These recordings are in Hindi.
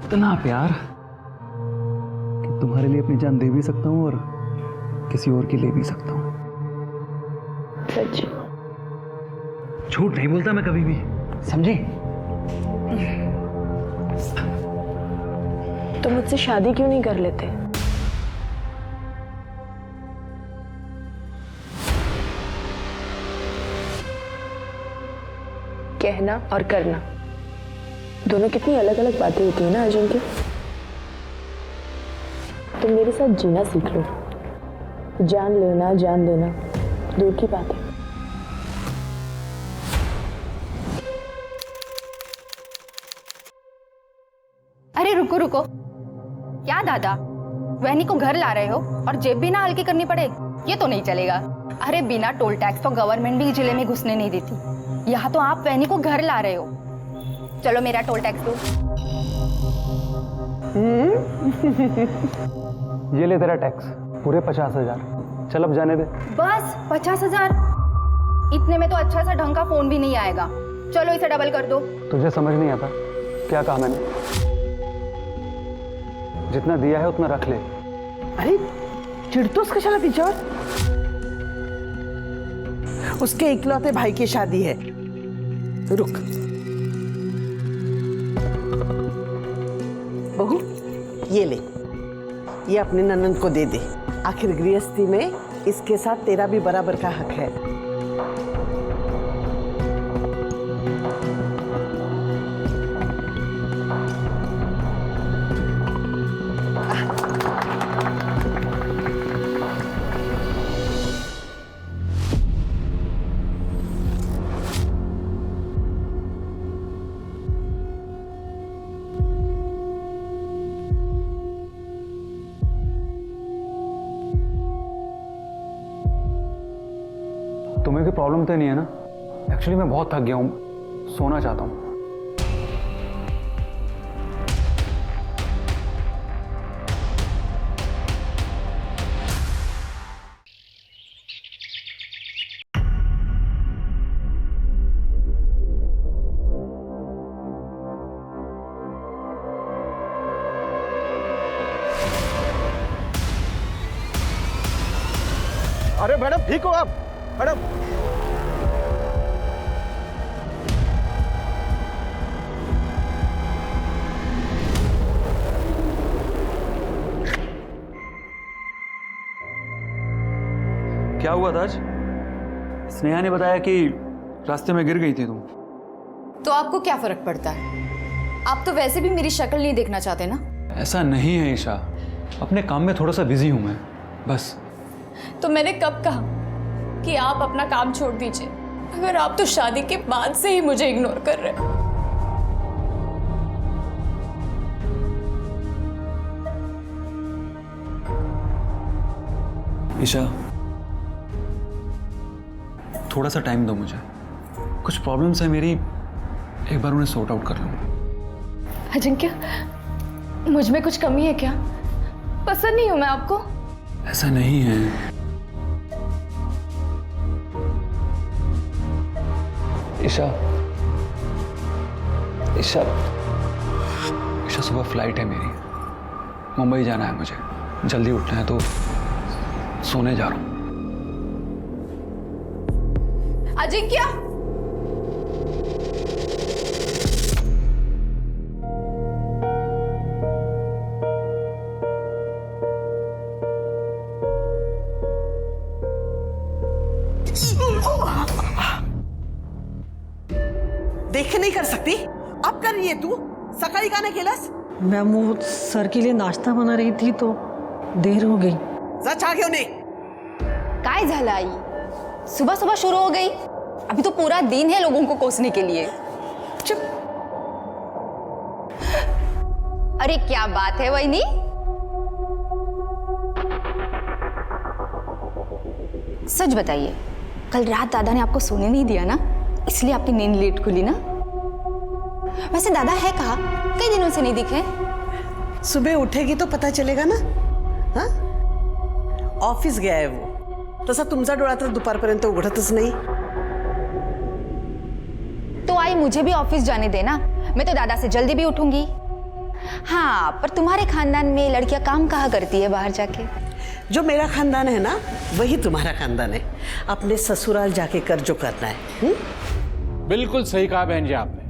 इतना प्यार कि तुम्हारे लिए अपनी जान दे भी सकता हूँ और किसी और की ले भी सकता हूँ। सच? झूठ नहीं बोलता मैं कभी भी, समझी? तो मुझसे शादी क्यों नहीं कर लेते? कहना और करना दोनों कितनी अलग अलग बातें होती है ना अजिंक्य। तुम मेरे साथ जीना सीख लो। जान लेना जान देना दूर की बात है। अरे रुको रुको, क्या दादा वहनी को घर ला रहे हो और जेब भी ना हल्की करनी पड़े? ये तो नहीं चलेगा। अरे बिना टोल टैक्स तो गवर्नमेंट भी जिले में घुसने नहीं देती। यहाँ तो आप वहनी को घर ला रहे हो। चलो मेरा टोल टैक्स दो। ये ले तेरा टैक्स, पूरे 50,000। चल अब जाने दे। बस 50,000? इतने में तो अच्छा सा ढंग का फोन भी नहीं आएगा। चलो इसे डबल कर दो। तुझे समझ नहीं आता क्या कहा मैंने? जितना दिया है उतना रख ले। अरे चिढ़तोस कशाला तिच्यावर? उसके इकलौते भाई की शादी है। रुक बहू, ये ले, ये अपने ननंद को दे दे। आखिर गृहस्थी में इसके साथ तेरा भी बराबर का हक है। तुम्हें कोई प्रॉब्लम तो नहीं है ना? एक्चुअली मैं बहुत थक गया हूँ, सोना चाहता हूँ। अरे मैडम ठीक हो आप? मैडम क्या हुआ था आज? स्नेहा ने बताया कि रास्ते में गिर गई थी तुम। तो आपको क्या फर्क पड़ता है? आप तो वैसे भी मेरी शक्ल नहीं देखना चाहते ना। ऐसा नहीं है ईशा, अपने काम में थोड़ा सा बिजी हूं मैं, बस। तो मैंने कब कहा कि आप अपना काम छोड़ दीजिए? अगर आप तो शादी के बाद से ही मुझे इग्नोर कर रहे हैं। ईशा थोड़ा सा टाइम दो मुझे, कुछ प्रॉब्लम्स है मेरी, एक बार उन्हें सॉर्ट आउट कर लूं। अजिंक्य, मुझ में कुछ कमी है क्या? पसंद नहीं हूं मैं आपको? ऐसा नहीं है। ईशा ईशा ईशा सुबह फ्लाइट है मेरी, मुंबई जाना है मुझे, जल्दी उठना है, तो सोने जा रहा हूं। अजिंक्य, देख नहीं कर सकती? अब कर रही है तू? सकाळी का नाही केलंस? मैम वो सर के लिए नाश्ता बना रही थी तो देर हो गई। जा चहा घेऊन ये। काय झालं आई? सुबह सुबह शुरू हो गई? अभी तो पूरा दिन है लोगों को कोसने के लिए। चुप। अरे क्या बात है वहीनी? सच बताइए, कल रात दादा ने आपको सोने नहीं दिया ना, इसलिए आपकी नींद लेट खुली ना? वैसे दादा है कहाँ? कई दिनों से नहीं दिखे। सुबह उठेगी तो पता चलेगा ना। हाँ, ऑफिस गया है वो। तसा तुमचा डोळा तर दुपारपर्यंत उघडतच नाही। तो आई मुझे भी ऑफिस जाने देना, मैं तो दादा से जल्दी भी उठूंगी। हाँ, पर तुम्हारे खानदान में लड़कियां काम कहाँ करती है बाहर जाके? जो मेरा खानदान है ना, वही तुम्हारा खानदान है। अपने ससुराल जाके कर जो करना है। बिल्कुल सही कहा बहन जी आपने।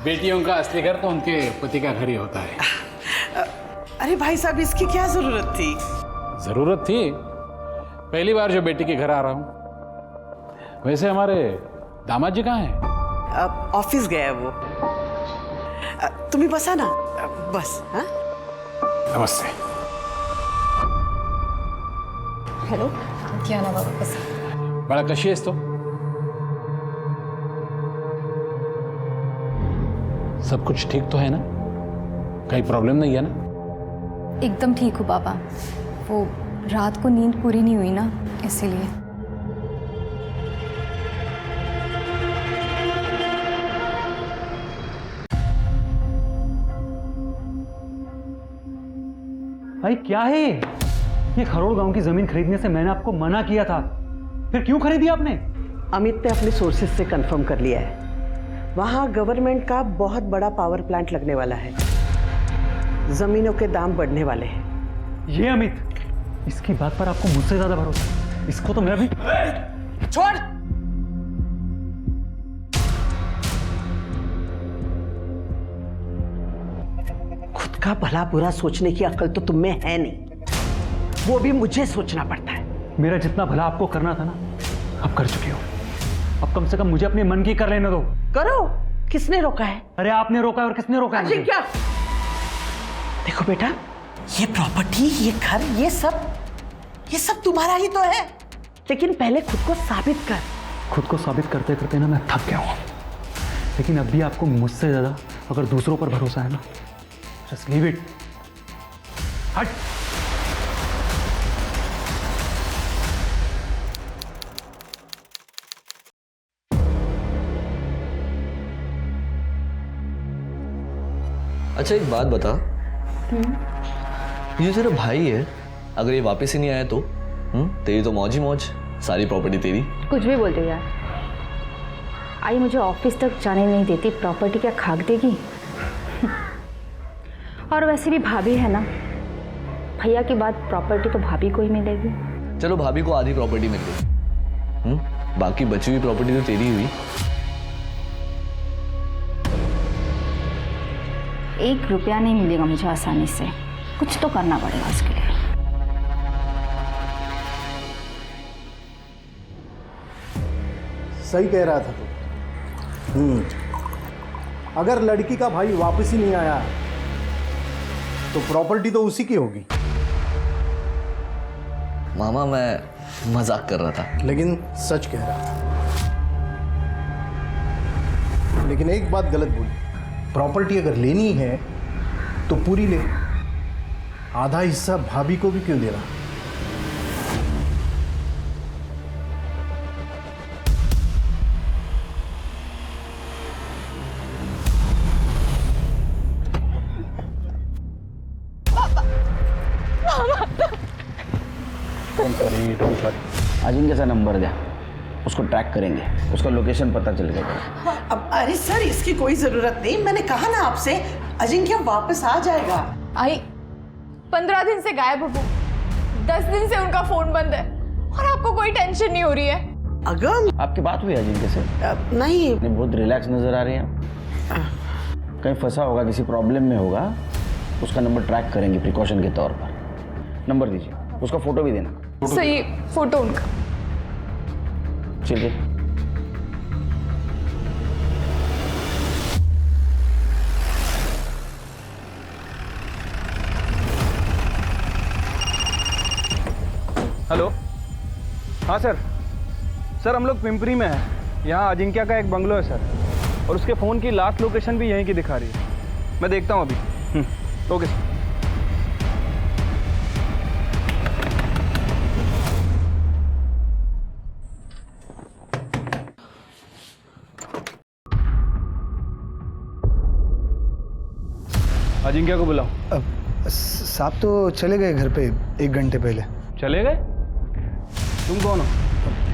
बेटियों का असली घर तो उनके पति का घर ही होता है। अरे भाई साहब, इसकी क्या जरूरत थी? जरूरत थी, पहली बार जो बेटी के घर आ रहा हूं। वैसे हमारे दामाद जी कहाँ हैं? ऑफिस गया है वो। तुम्ही बसा ना, बस। हाँ, नमस्ते। हेलो, क्या ना बाबा, बस बड़ा कशी आहेस तो? सब कुछ ठीक तो है ना? कहीं प्रॉब्लम नहीं है ना? एकदम ठीक हूँ पापा। वो रात को नींद पूरी नहीं हुई ना, इसीलिए। भाई क्या है ये खरोड़ गांव की जमीन खरीदने से मैंने आपको मना किया था, फिर क्यों खरीदी आपने? अमित ने अपने सोर्सेज से कंफर्म कर लिया है, वहां गवर्नमेंट का बहुत बड़ा पावर प्लांट लगने वाला है। जमीनों के दाम बढ़ने वाले हैं। ये अमित, इसकी बात पर आपको मुझसे ज्यादा भरोसा है। इसको तो मैं भी छोड़। खुद का भला बुरा सोचने की अक्ल तो तुम में है नहीं, वो भी मुझे सोचना पड़ता है। मेरा जितना भला आपको करना था ना, अब कर चुके हो। अब कम से कम मुझे अपने मन की कर लेने दो। करो, किसने रोका है? अरे आपने रोका है और किसने रोका है मुझे? क्या? देखो बेटा, ये प्रॉपर्टी, ये घर, ये सब तुम्हारा ही तो है, लेकिन पहले खुद को साबित कर। खुद को साबित करते करते ना मैं थक गया हूं, लेकिन अब भी आपको मुझसे ज्यादा अगर दूसरों पर भरोसा है ना, जस्ट लीव इट। हट। अच्छा एक बात बता, ये तेरा भाई है, अगर ये वापस ही नहीं आया तो तेरी तो मौज ही मौज, सारी प्रॉपर्टी तेरी। कुछ भी बोलते हो यार। आई मुझे ऑफिस तक जाने नहीं देती, प्रॉपर्टी क्या खाक देगी? और वैसे भी भाभी है ना, भैया की बात, प्रॉपर्टी तो भाभी को ही मिलेगी। चलो भाभी को आधी प्रॉपर्टी मिल गई, बाकी बची हुई प्रॉपर्टी तो तेरी हुई। 1 रुपया नहीं मिलेगा मुझे आसानी से, कुछ तो करना पड़ेगा उसके लिए। सही कह रहा था तू। अगर लड़की का भाई वापस ही नहीं आया तो प्रॉपर्टी तो उसी की होगी। मामा मैं मजाक कर रहा था। लेकिन सच कह रहा था। लेकिन एक बात गलत बोली, प्रॉपर्टी अगर लेनी है तो पूरी ले, आधा हिस्सा भाभी को भी क्यों दे रहा? अजिंक्य का नंबर दे, उसको ट्रैक करेंगे, उसका लोकेशन पता चल गया। अब अरे सर, इसकी कोई जरूरत नहीं, मैंने कहा ना आपसे, अजिंक्य वापस आ जाएगा। आई 15 दिन से गायब हो, 10 दिन से उनका फोन बंद है और आपको कोई टेंशन नहीं हो रही है? अगम, आपकी बात हुई अजिंक्य से? नहीं। बहुत रिलैक्स नजर आ रही हैं। कहीं फंसा होगा, किसी प्रॉब्लम में होगा, उसका नंबर ट्रैक करेंगे प्रिकॉशन के तौर पर। नंबर दीजिए, उसका फोटो भी देना। सही, फोटो उनका। चलिए। हेलो, हाँ सर, हम लोग पिंपरी में हैं। यहाँ अजिंक्य का एक बंगलो है सर, और उसके फ़ोन की लास्ट लोकेशन भी यहीं की दिखा रही है। मैं देखता हूँ अभी। Okay sir. अजिंक्य को बुलाओ। साहब तो चले गए घर पे 1 घंटे पहले। चले गए? तुम कौन हो?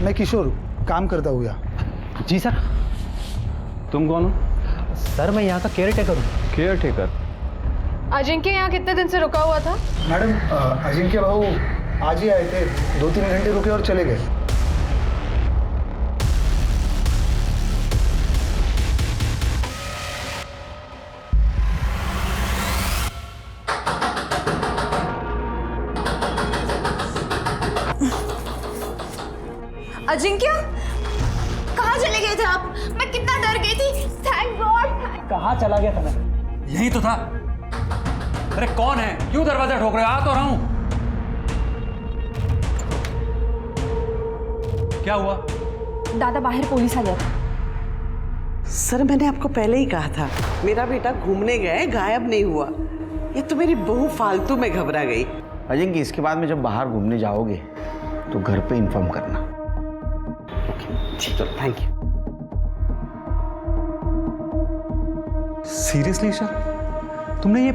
मैं किशोर, काम करता हूँ यहाँ। जी सर। तुम कौन हो? सर मैं यहाँ का केयर टेकर हूँ। Caretaker? अजिंक्य यहाँ कितने दिन से रुका हुआ था? मैडम अजिंक्य भाऊ आज ही आए थे, 2-3 घंटे रुके और चले गए। अजिंक्य कहाँ चले गए थे आप? मैं कितना डर गई थी। Thank God. कहाँ चला गया था मैं? यही तो था। अरे कौन है? क्यों दरवाजा ठोक रहे हो? आ तो रहा हूं। क्या हुआ? दादा बाहर पुलिस आ गया था। सर मैंने आपको पहले ही कहा था, मेरा बेटा घूमने गया है, गायब नहीं हुआ। ये तो मेरी बहू फालतू में घबरा गई। अजिंक्य इसके बाद में जब बाहर घूमने जाओगे तो घर पे इन्फॉर्म करना। ठीक है, थैंक यू। सीरियसली ईशा, तुमने ये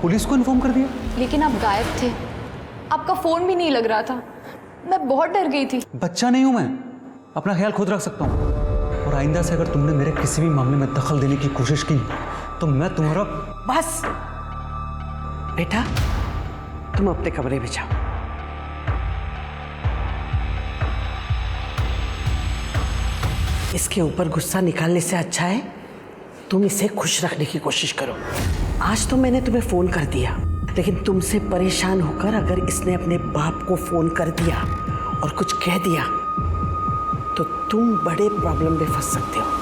पुलिस को इन्फॉर्म कर दिया? लेकिन आप गायब थे, आपका फोन भी नहीं लग रहा था। मैं बहुत डर गई थी। बच्चा नहीं हूं मैं, अपना ख्याल खुद रख सकता हूं। और आइंदा से अगर तुमने मेरे किसी भी मामले में दखल देने की कोशिश की तो मैं तुम्हारा... बस बेटा, तुम अपने कमरे में जाओ। इसके ऊपर गुस्सा निकालने से अच्छा है तुम इसे खुश रखने की कोशिश करो। आज तो मैंने तुम्हें फोन कर दिया, लेकिन तुमसे परेशान होकर अगर इसने अपने बाप को फोन कर दिया और कुछ कह दिया तो तुम बड़े प्रॉब्लम में फंस सकते हो।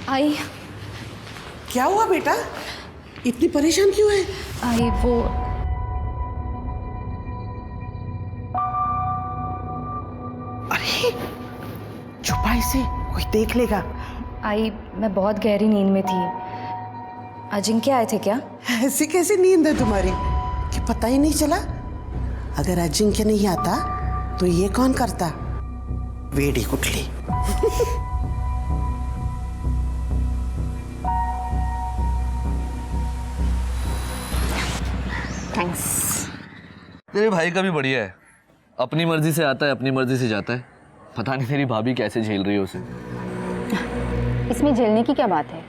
आई, क्या हुआ बेटा, इतनी परेशान क्यों है? आई वो अरे छुपाई से कोई देख लेगा। आई, मैं बहुत गहरी नींद में थी। अजिंक्य आए थे क्या? ऐसी कैसी नींद है तुम्हारी कि पता ही नहीं चला? अगर अजिंक्य नहीं आता तो ये कौन करता? वेड़ी कुटली। थैंक्स। तेरे भाई का भी बढ़िया है, अपनी मर्जी से आता है, अपनी मर्जी से जाता है। पता नहीं तेरी भाभी कैसे झेल रही है उसे। इसमें झेलने की क्या बात है?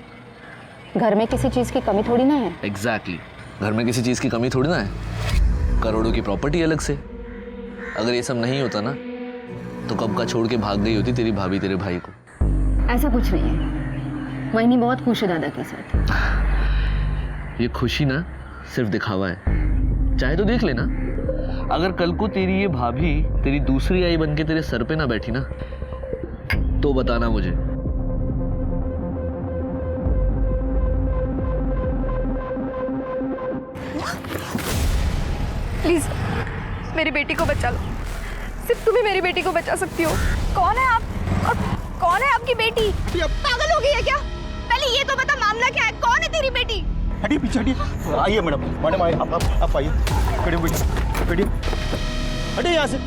घर में किसी चीज की कमी थोड़ी ना है। एग्जैक्टली, घर में किसी चीज की कमी थोड़ी ना है। करोड़ों की प्रॉपर्टी अलग से। अगर ये सब नहीं होता ना तो कब का छोड़ के भाग गई होती तेरी भाभी तेरे भाई को। ऐसा कुछ नहीं है, वही बहुत खुश है दादा के साथ। ये खुशी ना सिर्फ दिखावा है, चाहे तो देख लेना। अगर कल को तेरी ये भाभी तेरी दूसरी आई बन के तेरे सर पे ना बैठी ना तो बताना मुझे। प्लीज मेरी बेटी को बचा लो, सिर्फ तुम ही मेरी बेटी को बचा सकती हो। कौन है आप और कौन है आपकी बेटी? पागल हो गई है क्या? पहले ये तो बता मामला क्या है, कौन है तेरी बेटी? हटिए पीछे हटिए। आइए मैडम, मैडम आइए, आप आइए। बैठिए बैठिए बैठिए, हटिए यहाँ से।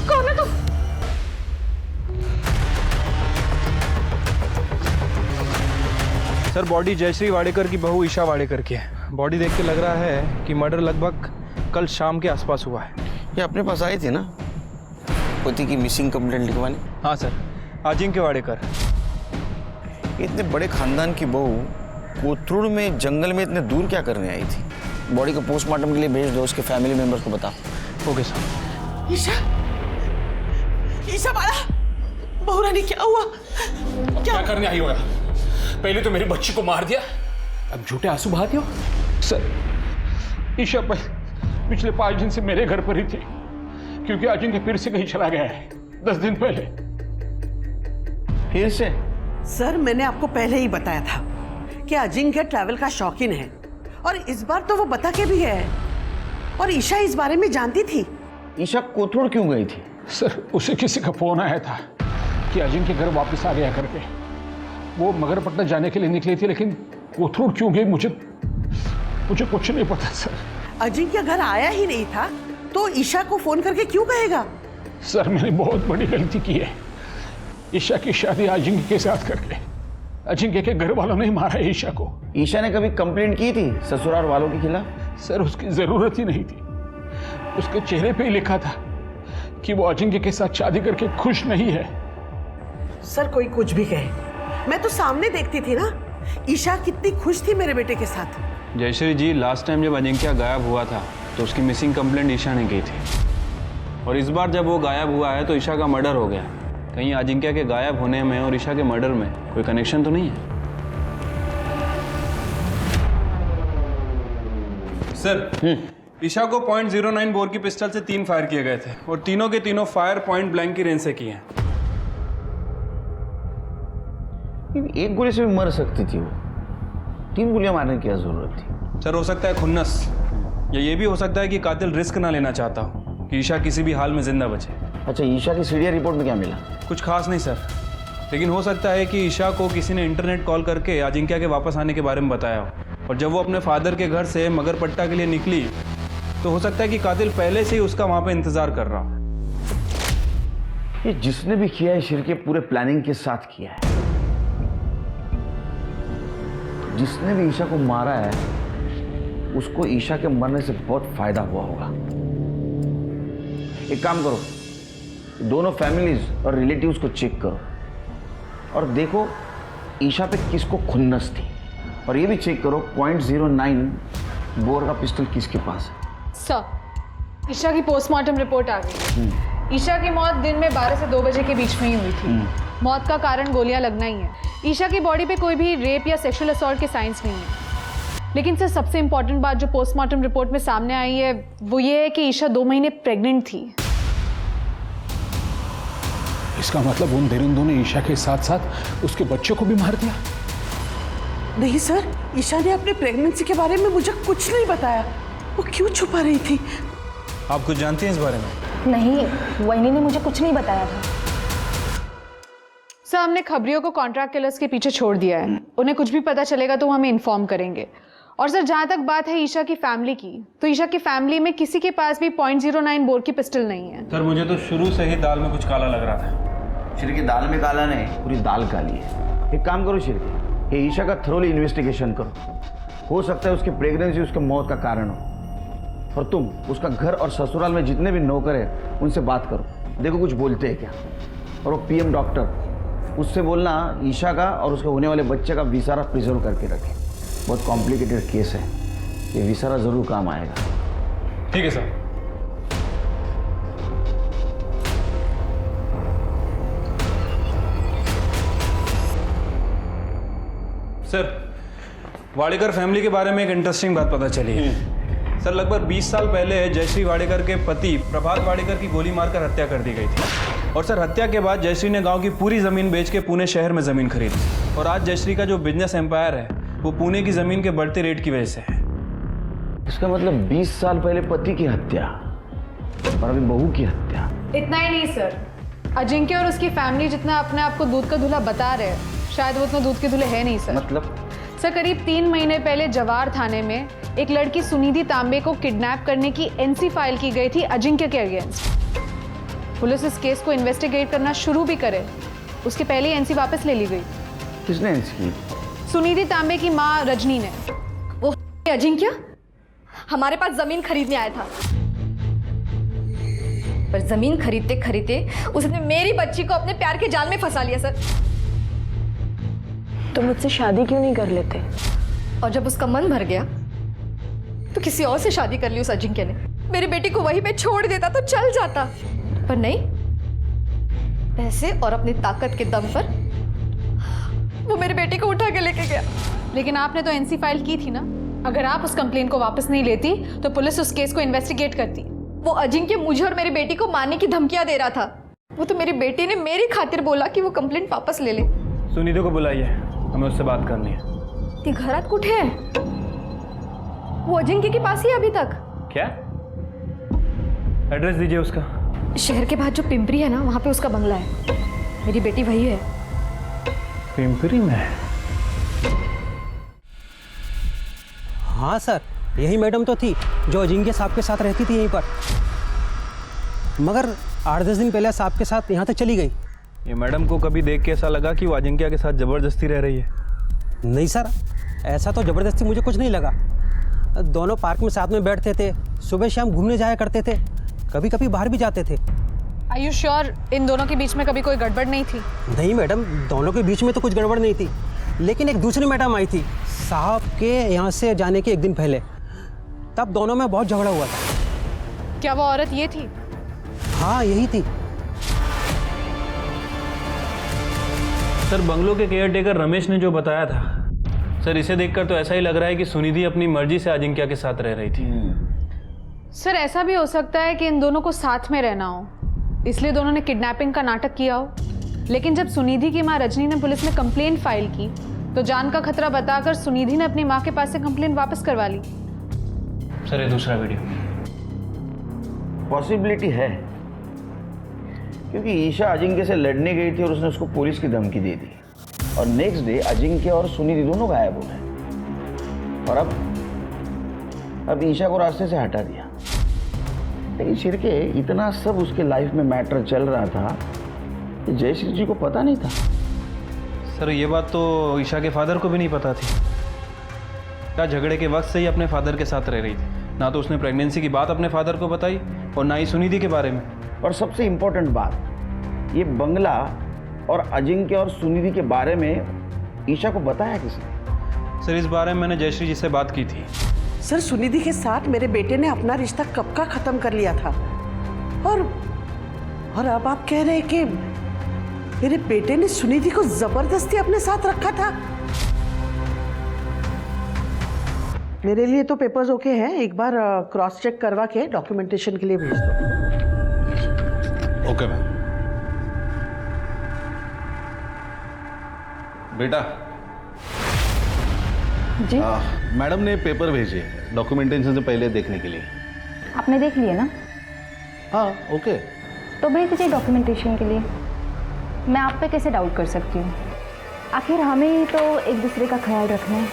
कौन है तुम? सर बॉडी जयश्री वाडेकर की बहू ईशा वाडेकर की है। बॉडी देख के लग रहा है कि मर्डर लगभग कल शाम के आसपास हुआ है। ये अपने पास आए थे ना पति की मिसिंग कंप्लेंट लिखवाने? हाँ सर, अजिंक्य वाडेकर। इतने बड़े खानदान की बहू कोथरूड में जंगल में इतने दूर क्या करने आई थी? बॉडी को पोस्टमार्टम के लिए भेज दो, उसके फैमिली मेंबर्स को बताओ। Okay sir. ईशा ईशा बाला, बहुरानी क्या हुआ? क्या करने आई हो यार? पहले तो मेरी बच्ची को मार दिया, अब झूठे आंसू बहाते हो। सर, ईशा पिछले 5 दिन से मेरे घर पर ही थी, क्योंकि अजिंक्य फिर से कहीं चला गया है 10 दिन पहले। फिर से? सर, मैंने आपको पहले ही बताया था कि अजिंक्य ट्रैवल का शौकीन है, और इस बार तो वो बता के भी है। और ईशा इस बारे में जानती थी। ईशा कोथरूड क्यों गई थी? सर, उसे किसी का फोन आया था कि अजिंक्य घर वापस आ गया करके। वो मगरपट्टा जाने के लिए निकली थी, लेकिन कोथरूड क्यों गई मुझे कुछ नहीं पता सर। अजिंक्य घर आया ही नहीं था तो ईशा को फोन करके क्यों कहेगा? सर, मैंने बहुत बड़ी गलती की है। ईशा की शादी अजिंक्य के साथ करके अजिंक्य के घर वालों ने मारा है ईशा को। ईशा ने कभी कंप्लेंट की थी ससुराल वालों के खिलाफ? सर, उसकी जरूरत ही नहीं थी। उसके चेहरे पे ही लिखा था कि वो अजिंक्य के साथ शादी करके खुश नहीं है। सर, कोई कुछ भी कहे, मैं तो सामने देखती थी ना, ईशा कितनी खुश थी मेरे बेटे के साथ। जयश्री जी, लास्ट टाइम जब अजिंक्य गायब हुआ था तो उसकी मिसिंग कंप्लेंट ईशा ने की थी, और इस बार जब वो गायब हुआ है तो ईशा का मर्डर हो गया। कहीं अजिंक्य के गायब होने में और ईशा के मर्डर में कोई कनेक्शन तो नहीं है? सर, ईशा को .09 बोर की पिस्टल से 3 फायर किए गए थे, और तीनों के तीनों फायर पॉइंट ब्लैंक की रेंज से किए हैं। एक गोली से भी मर सकती थी वो, 3 गोलियां मारने की क्या जरूरत थी? सर, हो सकता है खुन्नस, या ये भी हो सकता है कि कातिल रिस्क ना लेना चाहता हो कि ईशा किसी भी हाल में जिंदा बचे। अच्छा, ईशा की सीडीआर रिपोर्ट में क्या मिला? कुछ खास नहीं सर, लेकिन हो सकता है कि ईशा को किसी ने इंटरनेट कॉल करके अजिंक्य के वापस आने के बारे में बताया हो, और जब वो अपने फादर के घर से मगरपट्टा के लिए निकली तो हो सकता है कि कातिल पहले से ही उसका वहां पे इंतजार कर रहा हो। ये जिसने भी किया है शिर के पूरे प्लानिंग के साथ किया है। जिसने भी ईशा को मारा है उसको ईशा के मरने से बहुत फायदा हुआ होगा। एक काम करो, दोनों फैमिलीज और रिलेटिव्स को चेक करो और देखो ईशा पे किसको खुन्नस थी, और ये भी चेक करो .09 बोर का पिस्टल किसके पास है। सर, ईशा की पोस्टमार्टम रिपोर्ट आ गई। ईशा की मौत दिन में 12 से 2 बजे के बीच में ही हुई थी। मौत का कारण गोलियां लगना ही है। ईशा की बॉडी पे कोई भी रेप या सेक्सुअल असॉल्ट के साइंस नहीं है। लेकिन सर, सबसे इंपॉर्टेंट बात जो पोस्टमार्टम रिपोर्ट में सामने आई है वो ये है कि ईशा 2 महीने प्रेग्नेंट थी। इसका मतलब उन दरिंदों ने ईशा के साथ साथ उसके बच्चों को भी मार दिया? नहीं सर, ईशा ने अपने प्रेगनेंसी के बारे में मुझे कुछ नहीं बताया। वो क्यों छुपा रही थी? आप कुछ जानती हैं इस बारे में? नहीं, वहीनी ने मुझे कुछ नहीं बताया था। सर, हमने खबरियों को कॉन्ट्रैक्ट किलर्स के पीछे छोड़ दिया है। उन्हें कुछ भी पता चलेगा तो वो हमें इन्फॉर्म करेंगे। और सर, जहाँ तक बात है ईशा की फैमिली की, तो ईशा की फैमिली में किसी के पास भी .09 बोर की पिस्टल नहीं है। सर, मुझे तो शुरू से ही दाल में कुछ काला लग रहा था। शिर की दाल में काला नहीं, पूरी दाल काली है। एक काम करो शिर के, ये ईशा का थरोली इन्वेस्टिगेशन करो। हो सकता है उसकी प्रेगनेंसी उसके मौत का कारण हो। और तुम उसका घर और ससुराल में जितने भी नौकर हैं उनसे बात करो, देखो कुछ बोलते हैं क्या। और वो पीएम डॉक्टर, उससे बोलना ईशा का और उसके होने वाले बच्चे का विसारा प्रिजर्व करके रखे। बहुत कॉम्प्लिकेटेड केस है, ये विसारा जरूर काम आएगा। ठीक है सर। सर, वाडेकर फैमिली के बारे में एक इंटरेस्टिंग बात पता चली है। सर, लगभग 20 साल पहले जयश्री वाडेकर के पति प्रभात वाडेकर की गोली मारकर हत्या कर दी गई थी। और सर, हत्या के बाद जयश्री ने गांव की पूरी ज़मीन बेच के पुणे शहर में ज़मीन खरीदी। और आज जयश्री का जो बिजनेस एम्पायर है वो पुणे की ज़मीन के बढ़ते रेट की वजह से है। इसका मतलब 20 साल पहले पति की हत्या और अभी बहू की हत्या। इतना ही नहीं सर, अजिंक्य और उसकी फैमिली जितना अपने आप को दूध का दूल्हा बता रहे हैं, शायद वो उतना दूध के दूल्हे है नहीं सर। मतलब? सर, करीब 3 महीने पहले जवार थाने में एक लड़की सुनिधि तांबे को किडनैप करने की एनसी फाइल की गई थी अजिंक्य के अगेंस्ट। पुलिस इस केस को इन्वेस्टिगेट करना शुरू भी करे उसके पहले ही एनसी वापस ले ली गई। किसने एनसी की? सुनिधि तांबे की माँ रजनी ने। वो अजिंक्य हमारे पास जमीन खरीदने आया था, पर जमीन खरीदते खरीदते उसने मेरी बच्ची को अपने प्यार के जाल में फंसा लिया सर। तो मुझसे शादी क्यों नहीं कर लेते? और जब उसका मन भर गया तो किसी और से शादी कर ली उस अजिंक्य ने। मेरी बेटी को वहीं पे छोड़ देता तो चल जाता, पर नहीं, पैसे और अपनी ताकत के दम पर वो मेरी बेटी को उठा के लेके गया। लेकिन आपने तो एनसी फाइल की थी ना। अगर आप उस कंप्लेन को वापस नहीं लेती तो पुलिस उस केस को इन्वेस्टिगेट करती। वो अजिंक्य मुझे और मेरी बेटी को मारने की धमकियां दे रहा था। वो तो मेरी बेटी ने मेरी खातिर बोला कि वो कंप्लेंट वापस ले ले। सुनिधि को बुलाइए, हमें उससे बात करनी है। ती घरात कुठे है? वो अजिंक्य के पास ही है अभी तक। क्या? एड्रेस दीजिए उसका। शहर के बाद जो पिंपरी है ना, वहाँ पे उसका बंगला है। मेरी बेटी वही है। पिंपरी में? हाँ सर, यही मैडम तो थी जो अजिंक्य साहब के साथ रहती थी यहीं पर, मगर 8-10 दिन पहले साहब के साथ यहाँ तक चली गई। ये मैडम को कभी देख के ऐसा लगा कि वो अजिंक्य के साथ ज़बरदस्ती रह रही है? नहीं सर, ऐसा तो ज़बरदस्ती मुझे कुछ नहीं लगा। दोनों पार्क में साथ में बैठते थे, सुबह शाम घूमने जाया करते थे, कभी कभी बाहर भी जाते थे। Are you sure इन दोनों के बीच में कभी कोई गड़बड़ नहीं थी? नहीं मैडम, दोनों के बीच में तो कुछ गड़बड़ नहीं थी, लेकिन एक दूसरी मैडम आई थी साहब के यहाँ से जाने के एक दिन पहले, तब दोनों में बहुत झगड़ा हुआ था। क्या वो औरत ये थी? हाँ यही थी। सर, बंगलो के केयरटेकर रमेश ने जो बताया था, सर इसे देखकर तो ऐसा ही लग रहा है कि सुनिधि अपनी मर्जी से अजिंक्य के साथ रह रही थी। सर ऐसा भी हो सकता है कि इन दोनों को साथ में रहना हो, इसलिए दोनों ने किडनैपिंग का नाटक किया हो। लेकिन जब सुनिधि की माँ रजनी ने पुलिस में कंप्लेंट फाइल की तो जान का खतरा बताकर सुनिधि ने अपनी माँ के पास से कंप्लेंट वापस करवा ली। सर ये दूसरा वीडियो। पॉसिबिलिटी है, क्योंकि ईशा अजिंक्य से लड़ने गई थी और उसने उसको पुलिस की धमकी दे दी, और नेक्स्ट डे अजिंक्य और सुनिधि दोनों गायब हो गए, और अब ईशा को रास्ते से हटा दिया। लेकिन शिरके, इतना सब उसके लाइफ में मैटर चल रहा था कि जयश्री जी को पता नहीं था। सर ये बात तो ईशा के फादर को भी नहीं पता थी। क्या झगड़े के वक्त से ही अपने फादर के साथ रह रही थी, ना तो उसने प्रेगनेंसी की बात अपने फादर को बताई और ना ही सुनिधि के बारे में। और सबसे इम्पोर्टेंट बात, ये बंगला और अजिंक्य और सुनिधि के बारे में ईशा को बताया किसने? सर इस बारे में मैंने जयश्री जी से बात की थी। सर सुनिधि के साथ मेरे बेटे ने अपना रिश्ता कब का खत्म कर लिया था, और अब आप कह रहे हैं कि मेरे बेटे ने सुनिधि को जबरदस्ती अपने साथ रखा था। मेरे लिए तो पेपर्स ओके हैं, एक बार क्रॉस चेक करवा के डॉक्यूमेंटेशन के लिए भेज दो। Okay ma'am. बेटा जी मैडम ने पेपर भेजे डॉक्यूमेंटेशन से पहले देखने के लिए। आपने देख लिया ना? हाँ ओके। तो भेज दीजिए डॉक्यूमेंटेशन के लिए। मैं आप पे कैसे डाउट कर सकती हूँ? आखिर हमें ही तो एक दूसरे का ख्याल रखना है।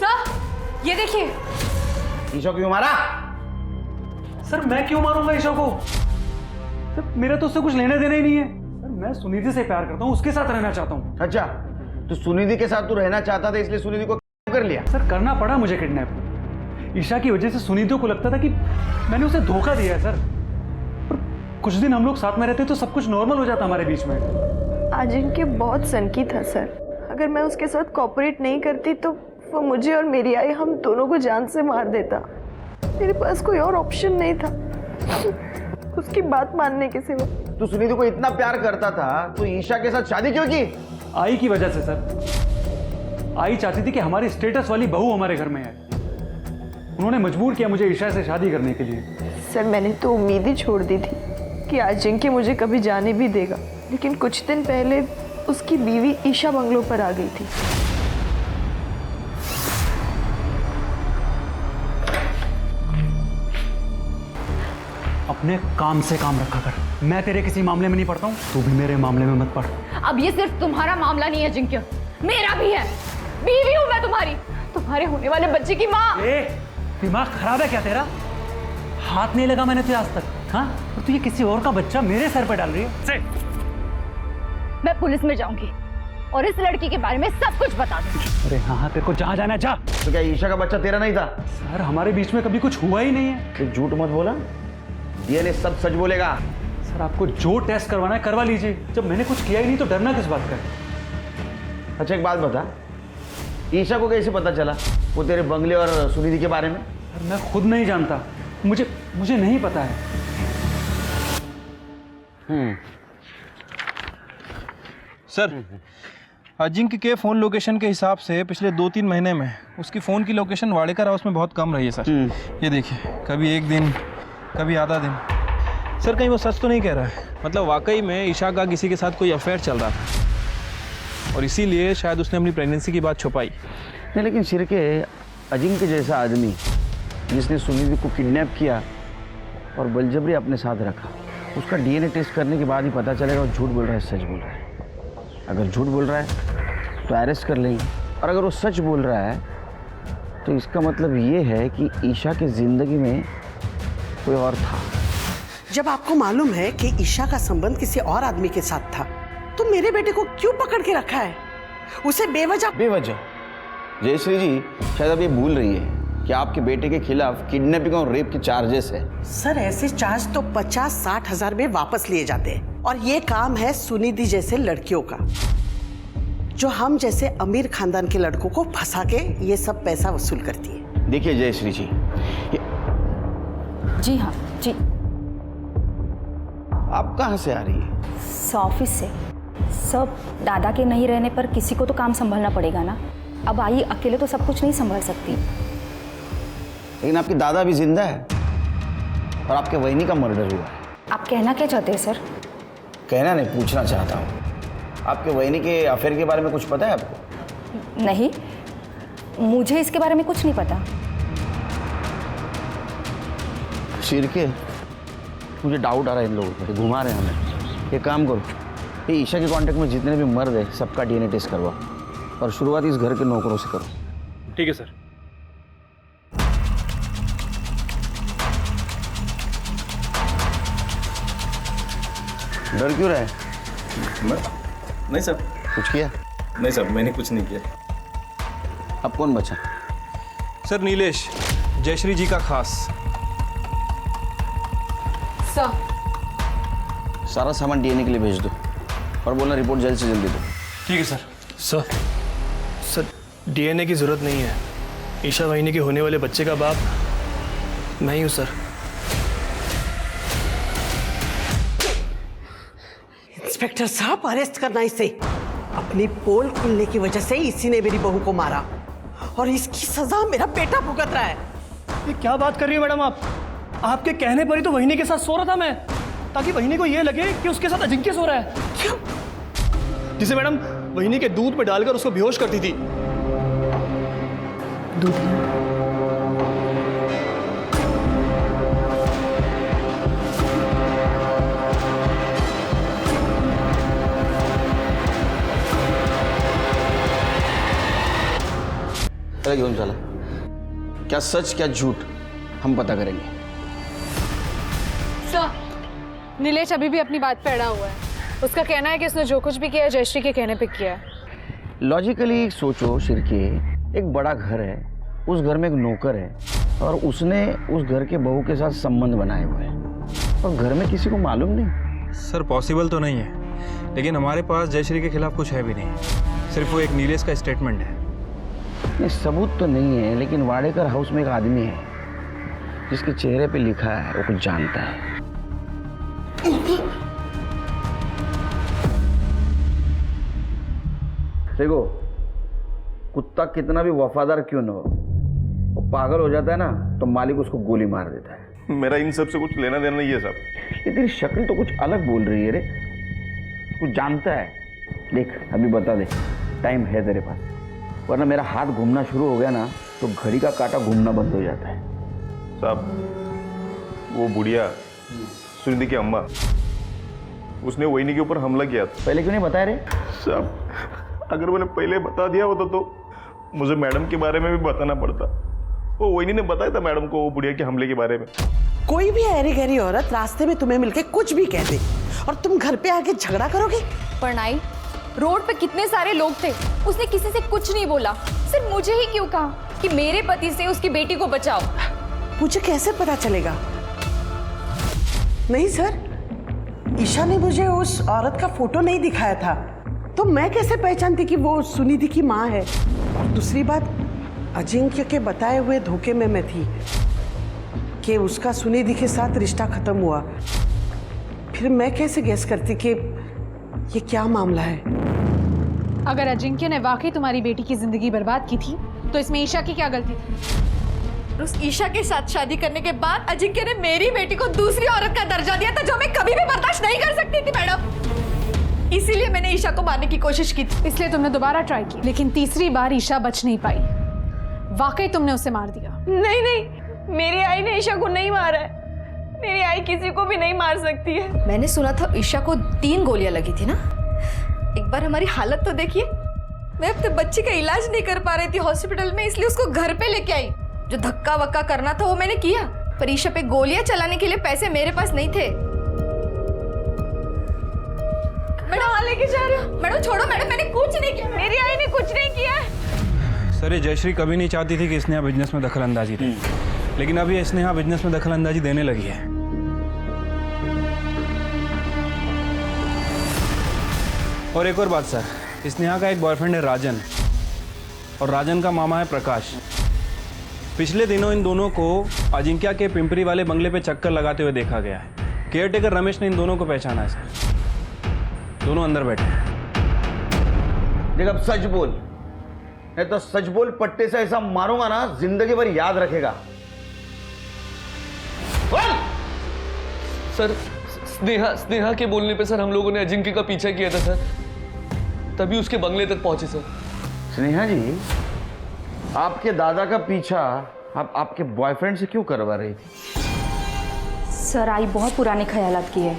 सर ये देखिए। ईशा क्यों मारा? सर मैं क्यों मारूंगा ईशा को? सर मेरा तो उससे कुछ लेने देना ही नहीं है। सर मैं सुनिधि से प्यार करता हूँ, उसके साथ रहना चाहता हूँ। अच्छा, तो सुनिधि के साथ तू रहना चाहता था इसलिए सुनिधि को कर लिया? सर करना पड़ा मुझे किडनैप। ईशा की वजह से सुनिधि को लगता था कि मैंने उसे धोखा दिया है सर। पर कुछ दिन हम लोग साथ में रहते तो सब कुछ नॉर्मल हो जाता हमारे बीच में। अजिंक्य बहुत सनकी था सर। अगर मैं उसके साथ कोऑपरेट नहीं करती तो वो मुझे और मेरी आई हम दोनों को जान से मार देता। मेरे पास कोई और ऑप्शन नहीं था उसकी बात मानने के सिवा। तू सुनिधि को इतना प्यार करता था तो ईशा के साथ शादी क्यों की? आई की वजह से सर। आई चाहती थी कि हमारी स्टेटस वाली बहू हमारे घर में है। उन्होंने मजबूर किया मुझे ईशा से शादी करने के लिए। सर मैंने तो उम्मीद ही छोड़ दी थी कि अजिंक्य मुझे कभी जाने भी देगा, लेकिन कुछ दिन पहले उसकी बीवी ईशा बंगलो पर आ गई थी। अपने काम से काम रखा कर। मैं तेरे किसी मामले में नहीं पड़ता हूँ, तू भी मेरे मामले में मत पड़। अब ये सिर्फ तुम्हारा मामला नहीं है अजिंक्य, मेरा भी है। बीवी हूँ मैं तुम्हारी, तुम्हारे होने वाले बच्चे की माँ। दिमाग खराब है क्या तेरा? हाथ नहीं लगा मैंने तुझे आज तक। हाँ, और तू ये किसी और का बच्चा मेरे सर पे डाल रही है। मैं पुलिस में जाऊंगी और इस लड़की के बारे में सब कुछ बता दूंगी। अरे हाँ, तेरे को जहाँ जाना जा। तो क्या ईशा का बच्चा तेरा नहीं था? सर हमारे बीच में कभी कुछ हुआ ही नहीं है। तो झूठ मत बोला, डीएनए सब सच बोलेगा। सर आपको जो टेस्ट करवाना है करवा लीजिए, जब मैंने कुछ किया ही नहीं तो डरना किस बात का है? अच्छा एक बात बता, ईशा को कैसे पता चला वो तेरे बंगले और सुनिधि के बारे में? सर मैं खुद नहीं जानता, मुझे नहीं पता है। सर अजिंक्य के फ़ोन लोकेशन के हिसाब से पिछले 2-3 महीने में उसकी फ़ोन की लोकेशन वाडेकर हाउस में बहुत कम रही है सर। ये देखिए, कभी एक दिन, कभी आधा दिन। सर कहीं वो सच तो नहीं कह रहा है? मतलब वाकई में ईशा का किसी के साथ कोई अफेयर चल रहा था और इसीलिए शायद उसने अपनी प्रेगनेंसी की बात छुपाई। नहीं लेकिन शिरके, अजिंक्य जैसा आदमी जिसने सुनिधि को किडनैप किया और बलजबरी अपने साथ रखा, उसका डीएनए टेस्ट करने के बाद ही पता चलेगा वो झूठ बोल रहा है सच बोल रहा है। अगर झूठ बोल रहा है तो अरेस्ट कर लेंगे, और अगर वो सच बोल रहा है तो इसका मतलब ये है कि ईशा की ज़िंदगी में कोई और था। जब आपको मालूम है कि ईशा का संबंध किसी और आदमी के साथ था, तो मेरे बेटे को क्यों पकड़ के रखा है? उसे बेवजह जयश्री जी शायद अब ये भूल रही है कि आपके बेटे के खिलाफ किडनैपिंग और रेप के चार्जेस है। सर ऐसे चार्ज तो 50-60 हजार में वापस लिए जाते हैं, और ये काम है सुनिधि जैसे लड़कियों का, जो हम जैसे अमीर खानदान के लड़कों को फंसा के ये सब पैसा वसूल करती है। देखिए जयश्री जी, जी हाँ जी। आप कहाँ से आ रही है? ऑफिस से। सब दादा के नहीं रहने पर किसी को तो काम संभालना पड़ेगा ना। अब आई अकेले तो सब कुछ नहीं संभाल सकती। लेकिन आपके दादा भी जिंदा है और आपके वहिनी का मर्डर हुआ है। आप कहना क्या चाहते हैं सर? कहना नहीं, पूछना चाहता हूँ। आपके वहिनी के अफेयर के बारे में कुछ पता है आपको? नहीं, मुझे इसके बारे में कुछ नहीं पता। शिरके, मुझे डाउट आ रहा है इन लोगों पर, घुमा रहे हैं हमें। ये काम करो, ये ईशा के कांटेक्ट में जितने भी मर्द है सबका डीएनए टेस्ट करवाओ और शुरुआत इस घर के नौकरों से करो। ठीक है सर। डर क्यों रहा है? नहीं सर। कुछ किया? नहीं सर, मैंने कुछ नहीं किया। अब कौन बचा? सर नीलेश, जयश्री जी का खास। सर सारा सामान डीएनए के लिए भेज दो और बोलना रिपोर्ट जल्द से जल्दी दो। ठीक है सर। सर डीएनए की ज़रूरत नहीं है। ईशा वाहिनी के होने वाले बच्चे का बाप मैं ही हूँ सर। इंस्पेक्टर साहब, अरेस्ट करना इसे। अपनी पोल खुलने की वजह से इसी ने मेरी बहू को मारा और इसकी सजा मेरा बेटा भुगत रहा है। ये क्या बात कर रही है मैडम आप? आपके कहने पर ही तो वहिनी के साथ सो रहा था मैं, ताकि वहिनी को ये लगे कि उसके साथ अजिंक्य सो रहा है। क्यों? जिसे मैडम वहिनी के दूध में डालकर उसको बेहोश करती थी। दूध घेऊन चला। क्या सच क्या झूठ हम पता करेंगे। सर नीलेश अभी भी अपनी बात पे अड़ा हुआ है। उसका कहना है कि उसने जो कुछ भी किया है जयश्री के कहने पे किया है। लॉजिकली सोचो शिरके, एक बड़ा घर है, उस घर में एक नौकर है और उसने उस घर के बहू के साथ संबंध बनाए हुए हैं और घर में किसी को मालूम नहीं। सर पॉसिबल तो नहीं है, लेकिन हमारे पास जयश्री के खिलाफ कुछ है भी नहीं। सिर्फ वो एक नीलेश का स्टेटमेंट है। नहीं, सबूत तो नहीं है, लेकिन वाडेकर हाउस में एक आदमी है जिसके चेहरे पे लिखा है वो कुछ जानता है। देखो, कुत्ता कितना भी वफादार क्यों न हो, वो पागल हो जाता है ना तो मालिक उसको गोली मार देता है। मेरा इन सब से कुछ लेना देना नहीं है साहब। ये तेरी शक्ल तो कुछ अलग बोल रही है रे, कुछ जानता है। देख अभी बता दे, टाइम है तेरे पास, वरना मेरा हाथ घूमना शुरू हो गया ना तो घड़ी का कांटा घूमना बंद हो जाता है। साहब वो बुढ़िया सुनिधि की अम्मा, उसने वहिनी के ऊपर हमला किया था। पहले क्यों नहीं बताया रे? साहब अगर मैंने पहले बता दिया होता तो मुझे मैडम के बारे में भी बताना पड़ता। वो वहिनी ने बताया था मैडम को वो बुढ़िया के हमले के बारे में। कोई भी ऐरी गहरी औरत रास्ते में तुम्हें मिलके कुछ भी कह दे और तुम घर पे आके झगड़ा करोगे? परनाई, रोड पे कितने सारे लोग थे, उसने किसी से कुछ नहीं बोला, सिर्फ मुझे ही क्यों कहा कि मेरे पति से उसकी बेटी को बचाओ। मुझे कैसे पता चलेगा? नहीं सर, ईशा ने मुझे उस औरत का फोटो नहीं दिखाया था, तो मैं कैसे पहचानती कि वो सुनिधि की माँ है? और दूसरी बात, अजिंक्य के बताए हुए धोखे में मैं थी कि उसका सुनिधि के साथ रिश्ता खत्म हुआ। फिर मैं कैसे गेस करती कि ये क्या मामला है? अगर अजिंक्य ने वाकई तुम्हारी बेटी की जिंदगी बर्बाद की थी तो इसमें ईशा की क्या गलती थी? उस ईशा के साथ शादी करने के बाद अजिंक्य ने मेरी बेटी को दूसरी औरत का दर्जा दिया था, जो मैं कभी भी बर्दाश्त नहीं कर सकती थी मैडम। इसीलिए मैंने ईशा को मारने की कोशिश की थी। इसलिए तुमने दोबारा ट्राई की, लेकिन तीसरी बार ईशा बच नहीं पाई। वाकई तुमने उसे मार दिया। नहीं नहीं, मेरी आई ने ईशा को नहीं मारा है। मेरी आई किसी को भी नहीं मार सकती है। मैंने सुना था ईशा को 3 गोलियां लगी थी ना। एक बार हमारी हालत तो देखिए, मैं अपने बच्चे का इलाज नहीं कर पा रही थी हॉस्पिटल में, इसलिए उसको घर पे लेके आई। जो धक्का वक्का करना था वो मैंने किया, पर ईशा पे गोलियां चलाने के लिए पैसे मेरे पास नहीं थे। मैडम लेके जा रहे हो? मैडम छोड़ो मैडम, मैंने कुछ नहीं किया। मेरी आई ने कुछ नहीं किया है। सर, ये जयश्री कभी नहीं चाहती थी कि स्नेहा बिजनेस में दखल अंदाजी दे, लेकिन अब ये स्नेहा बिजनेस में दखल अंदाजी देने लगी है। और एक और बात सर, स्नेहा का एक बॉयफ्रेंड है राजन, और राजन का मामा है प्रकाश। पिछले दिनों इन दोनों को अजिंक्य के पिंपरी वाले बंगले पे चक्कर लगाते हुए देखा गया है। केयरटेकर रमेश ने इन दोनों को पहचाना है सर। दोनों अंदर बैठे हैं। देख, अब सच बोल, नहीं तो सच बोल, पट्टे से ऐसा मारूंगा ना जिंदगी भर याद रखेगा। बोल! सर, स्नेहा के बोलने पे सर हम लोगों ने अजिंक्य का पीछा किया था सर, तभी उसके बंगले तक पहुंचे सर। स्नेहा जी, आपके दादा का पीछा आप आपके बॉयफ्रेंड से क्यों करवा रही थी? सर, आई बहुत पुराने ख्यालात की है।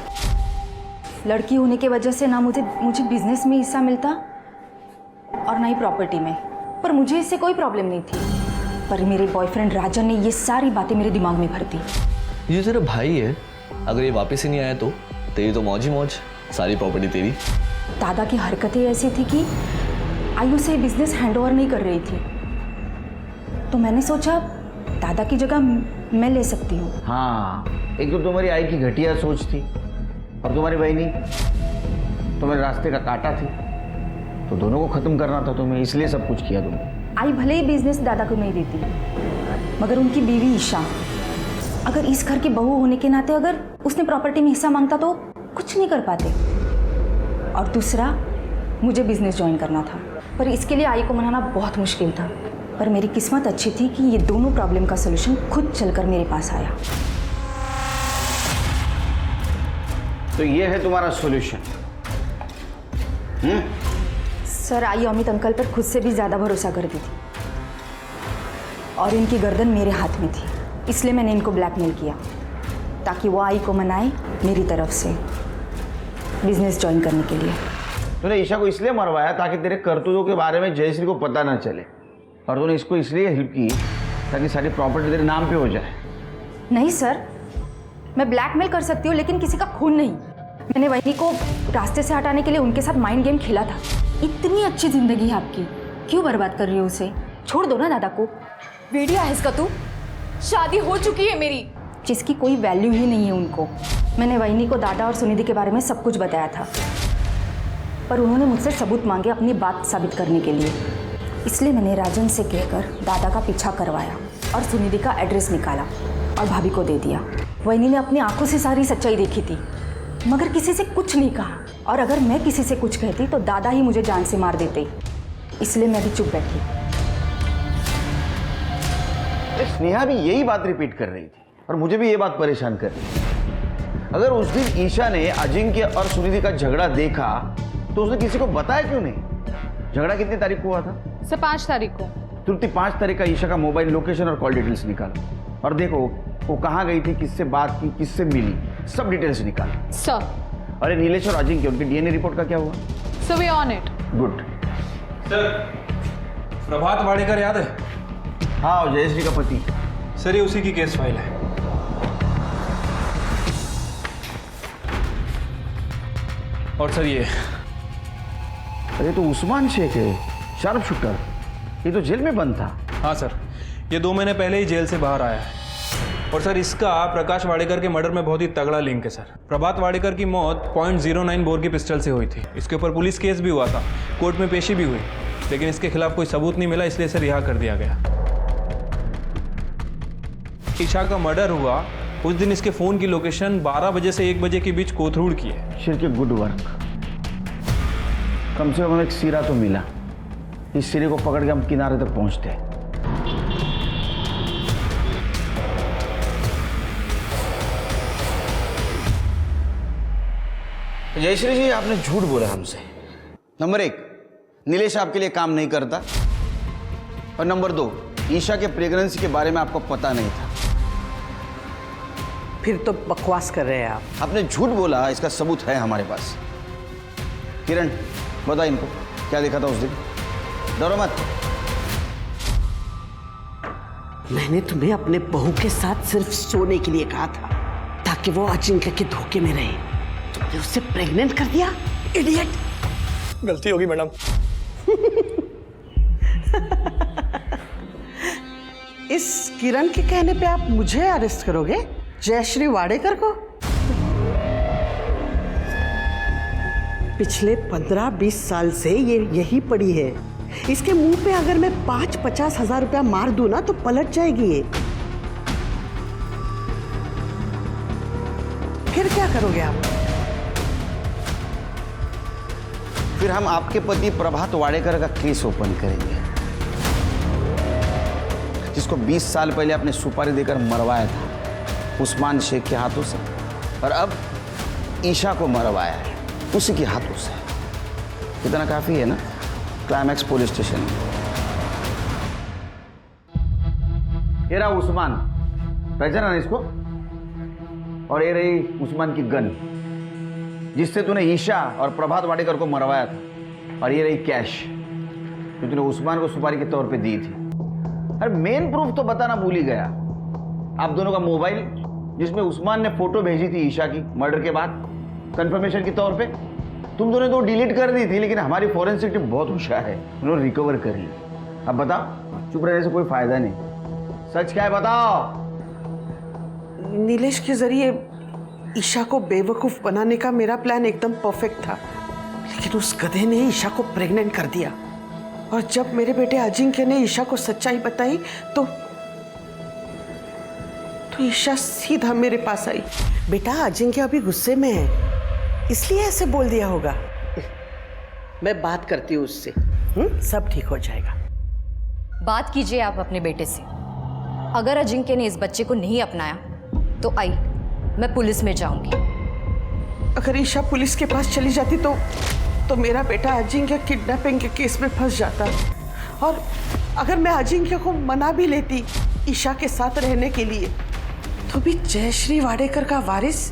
लड़की होने की वजह से ना मुझे बिजनेस में हिस्सा मिलता और ना ही प्रॉपर्टी में, पर मुझे इससे कोई प्रॉब्लम नहीं थी। पर मेरे बॉयफ्रेंड राजन ने ये सारी बातें मेरे दिमाग में भर दी। ये तेरा भाई है, अगर ये वापस ही नहीं आया तो तेरी तो मौज ही मौज, सारी प्रॉपर्टी तेरी। दादा की हरकतें ऐसी थी कि आयु से बिजनेस हैंडओवर नहीं कर रही थी, तो मैंने सोचा दादा की जगह मैं ले सकती हूँ। हाँ, एक तो तुम्हारी आई की घटिया सोच थी, और तुम्हारी बहनी तुम्हारे रास्ते का कांटा थी, तो दोनों को खत्म करना था तुम्हें, इसलिए सब कुछ किया तुमने। आई भले ही बिजनेस दादा को नहीं देती, मगर उनकी बीवी ईशा, अगर इस घर की बहू होने के नाते अगर उसने प्रॉपर्टी में हिस्सा मांगता तो कुछ नहीं कर पाते। और दूसरा, मुझे बिजनेस ज्वाइन करना था, पर इसके लिए आई को मनाना बहुत मुश्किल था। पर मेरी किस्मत अच्छी थी कि ये दोनों प्रॉब्लम का सलूशन खुद चलकर मेरे पास आया। तो ये है तुम्हारा सॉल्यूशन? सर, आई अमित अंकल पर खुद से भी ज़्यादा भरोसा करती थी, और इनकी गर्दन मेरे हाथ में थी, इसलिए मैंने इनको ब्लैकमेल किया ताकि वो आई को मनाए मेरी तरफ से बिजनेस ज्वाइन करने के लिए। तूने ईशा को इसलिए मरवाया ताकि तेरे करतूतों के बारे में जयश्री को पता ना चले, और तूने इसको इसलिए हेल्प की ताकि सारी प्रॉपर्टी तेरे नाम पे हो जाए। नहीं सर, मैं ब्लैकमेल कर सकती हूँ लेकिन किसी का खून नहीं। मैंने वही को रास्ते से हटाने के लिए उनके साथ माइंड गेम खेला था। इतनी अच्छी जिंदगी है आपकी, क्यों बर्बाद कर रही हो उसे? छोड़ दो ना दादा को। बेटिया है इसका तू, शादी हो चुकी है मेरी। जिसकी कोई वैल्यू ही नहीं है उनको। मैंने वहीनी को दादा और सुनिधि के बारे में सब कुछ बताया था, पर उन्होंने मुझसे सबूत मांगे अपनी बात साबित करने के लिए। इसलिए मैंने राजन से कहकर दादा का पीछा करवाया और सुनिधि का एड्रेस निकाला और भाभी को दे दिया। वहीनी ने अपनी आंखों से सारी सच्चाई देखी थी, मगर किसी से कुछ नहीं कहा, और अगर मैं किसी से कुछ कहती तो दादा ही मुझे जान से मार देते। इसलिए मैं भी चुप बैठी। स्नेहा भी यही बात रिपीट कर रही थी, और मुझे भी ये बात परेशान कर रही थी। अगर उस दिन ईशा ने अजिंक्य और सुनिधि का झगड़ा देखा तो उसने किसी को बताया क्यों नहीं? झगड़ा कितनी तारीख को हुआ था? सर, 5 तारीख को। तुरंत 5 तारीख का ईशा का मोबाइल लोकेशन और कॉल डिटेल्स निकालो, और देखो वो कहाँ गई थी, किससे बात की, किससे मिली, सब डिटेल्स निकालो। सर। अरे नीलेश और अजिंक्य, उनके डीएनए रिपोर्ट का क्या हुआ? So we on it. Good. Sir, Prabhat Wadekar याद है? हाँ, जयश्री का पति। सर, ये उसी की केस फाइल है। और सर ये, अरे तो उस्मान शेख है, शार्प शूटर। ये तो जेल में बंद था। हाँ सर, ये 2 महीने पहले ही जेल से बाहर आया है। और सर इसका प्रकाश वाडेकर के मर्डर में बहुत ही तगड़ा लिंक है सर। प्रभात वाडेकर की मौत .09 बोर की पिस्टल से हुई थी। इसके ऊपर पुलिस केस भी हुआ था, कोर्ट में पेशी भी हुई, लेकिन इसके खिलाफ कोई सबूत नहीं मिला, इसलिए इसे रिहा कर दिया गया। ईशा का मर्डर हुआ उस दिन इसके फोन की लोकेशन 12 बजे से 1 बजे के बीच कोथरूड की है। शिर के गुड वर्क, कम से कम एक सिरा तो मिला। इस सिरे को पकड़ के हम किनारे तक पहुंचते हैं। जयश्री जी, आपने झूठ बोला हमसे। नंबर 1, नीलेश आपके लिए काम नहीं करता, और नंबर 2, ईशा के प्रेगनेंसी के बारे में आपको पता नहीं था। फिर तो बकवास कर रहे हैं आप। आपने झूठ बोला, इसका सबूत है हमारे पास। किरण, बता इनको क्या देखा था उस दिन। डरो मत। मैंने तुम्हें अपने बहू के साथ सिर्फ सोने के लिए कहा था, ताकि वो अजिंक्य के धोखे में रहे। तुमने उससे प्रेग्नेंट कर दिया, इडियट। गलती होगी मैडम। इस किरण के कहने पे आप मुझे अरेस्ट करोगे, जयश्री वाडेकर को? पिछले 15-20 साल से ये यही पड़ी है। इसके मुंह पे अगर मैं 5-50 हजार रुपया मार दूं ना तो पलट जाएगी ये। फिर क्या करोगे आप? फिर हम आपके पति प्रभात वाडेकर का केस ओपन करेंगे, जिसको 20 साल पहले आपने सुपारी देकर मरवाया था उस्मान शेख के हाथों से, और अब ईशा को मरवाया है उसी के हाथों से। इतना काफी है ना? Climax police station. ये रहा उस्मान, पहचाना ना इसको? और ये रही उस्मान की गन, जिससे तूने ईशा और प्रभात वाडेकर को मरवाया था। और ये रही कैश, जो तूने उस्मान को सुपारी के तौर पे दी थी। अरे मेन प्रूफ तो बताना भूल ही गया। आप दोनों का मोबाइल, जिसमें उस्मान ने फोटो भेजी थी ईशा की मर्डर के बाद कंफर्मेशन के तौर पे। तुम दोनों तो डिलीट कर दी थी, लेकिन हमारी फॉरेंसिक टीम बहुत होशियार है, उन्होंने रिकवर कर ली। अब बताओ, चुप रहने से कोई फायदा नहीं। सच क्या है बताओ। नीलेश के जरिए ईशा को बेवकूफ बनाने का मेरा प्लान एकदम परफेक्ट था, लेकिन उस गधे ने ईशा को प्रेग्नेंट कर दिया। और जब मेरे बेटे अजिंक्य ने ईशा को सच्चाई बताई तो ईशा सीधा मेरे पास आई। बेटा, अजिंक्य अभी गुस्से में है, इसलिए ऐसे बोल दिया होगा। मैं बात करती हूँ उससे, सब ठीक हो जाएगा। बात कीजिए आप अपने बेटे से। अगर अजिंक्य ने इस बच्चे को नहीं अपनाया तो आई, मैं पुलिस में जाऊंगी। अगर ईशा पुलिस के पास चली जाती तो मेरा बेटा अजिंक्य किडनैपिंग के केस में फंस जाता। और अगर मैं अजिंक्य को मना भी लेती ईशा के साथ रहने के लिए, तो भी जयश्री वाडेकर का वारिस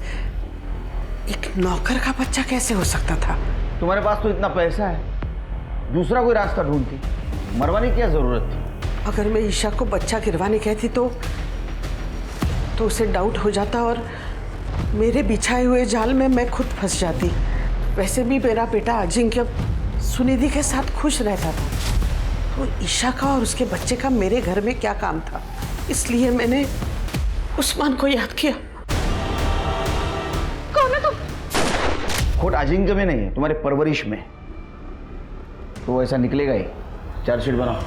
एक नौकर का बच्चा कैसे हो सकता था? तुम्हारे पास तो इतना पैसा है, दूसरा कोई रास्ता ढूंढती, मरवाने की क्या जरूरत थी? अगर मैं ईशा को बच्चा गिरवाने कहती तो उसे डाउट हो जाता और मेरे बिछाए हुए जाल में मैं खुद फंस जाती। वैसे भी मेरा बेटा अजिंक्य सुनिधि के साथ खुश रहता था, तो ईशा का और उसके बच्चे का मेरे घर में क्या काम था? इसलिए मैंने उस्मान को याद किया। कौन है तुम? खोट अजिंक्य में नहीं है, तुम्हारे परवरिश में। तो ऐसा निकलेगा ही। चार्जशीट बनाओ।